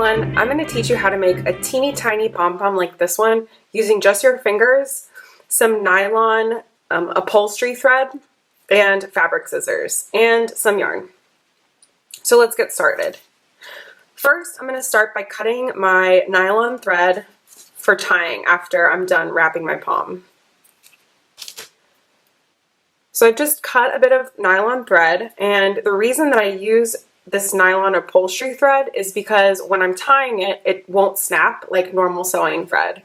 everyone. I'm going to teach you how to make a teeny tiny pom-pom like this one using just your fingers, some nylon upholstery thread, and fabric scissors, and some yarn. So let's get started. First, I'm going to start by cutting my nylon thread for tying after I'm done wrapping my pom. So I've just cut a bit of nylon thread, and the reason that I use this nylon upholstery thread is because when I'm tying it, it won't snap like normal sewing thread.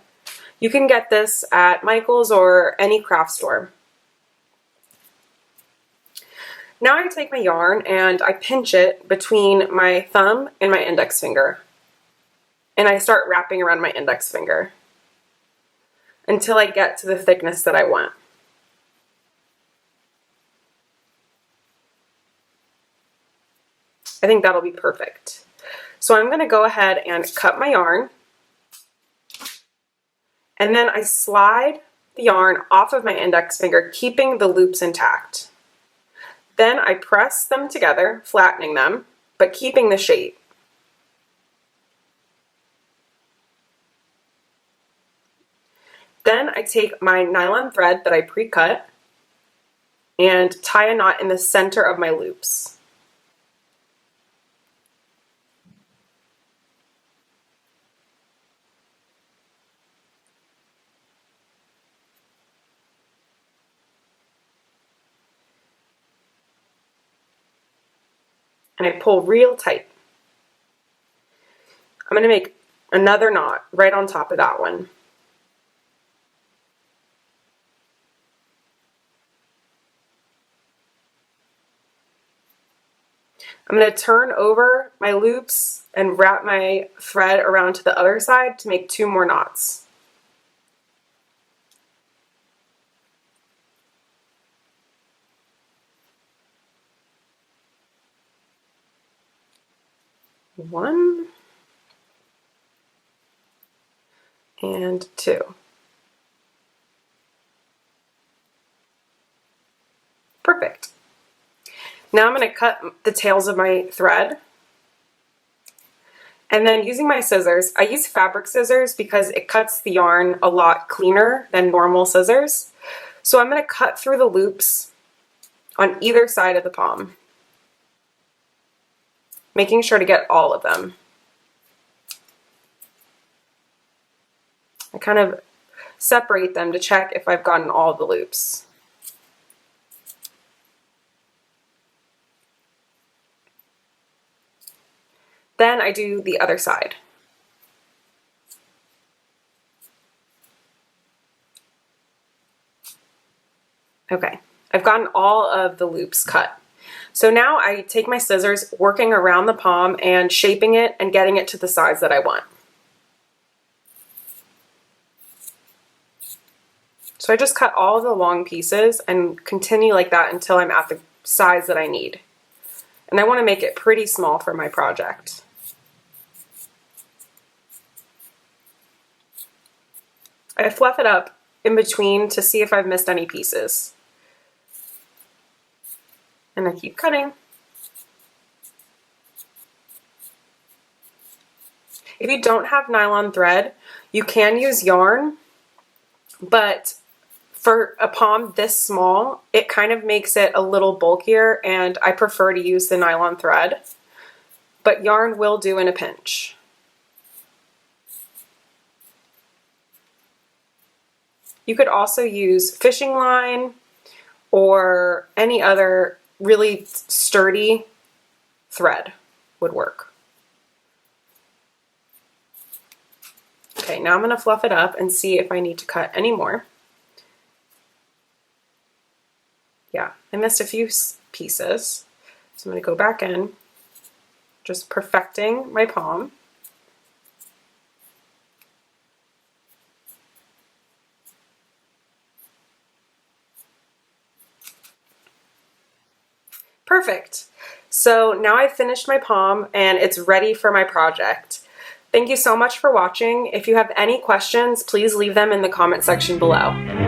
You can get this at Michael's or any craft store. Now I take my yarn and I pinch it between my thumb and my index finger. And I start wrapping around my index finger until I get to the thickness that I want. I think that'll be perfect. So I'm going to go ahead and cut my yarn, and then I slide the yarn off of my index finger, keeping the loops intact. Then I press them together, flattening them, but keeping the shape. Then I take my nylon thread that I pre-cut and tie a knot in the center of my loops. And I pull real tight. I'm going to make another knot right on top of that one. I'm going to turn over my loops and wrap my thread around to the other side to make 2 more knots. One and 2. Perfect. Now I'm going to cut the tails of my thread. And then using my scissors, I use fabric scissors because it cuts the yarn a lot cleaner than normal scissors. So I'm going to cut through the loops on either side of the pom, making sure to get all of them. I kind of separate them to check if I've gotten all the loops. Then I do the other side. Okay, I've gotten all of the loops cut. So now I take my scissors, working around the pom and shaping it and getting it to the size that I want. So I just cut all of the long pieces and continue like that until I'm at the size that I need. And I want to make it pretty small for my project. I fluff it up in between to see if I've missed any pieces. And I keep cutting. If you don't have nylon thread, you can use yarn, but for a pom this small, it kind of makes it a little bulkier, and I prefer to use the nylon thread, but yarn will do in a pinch. You could also use fishing line or any other really sturdy thread would work. Okay, now I'm going to fluff it up and see if I need to cut any more. Yeah, I missed a few pieces, so I'm going to go back in, just perfecting my pom. Perfect. So now I've finished my pom and it's ready for my project. Thank you so much for watching. If you have any questions, please leave them in the comment section below.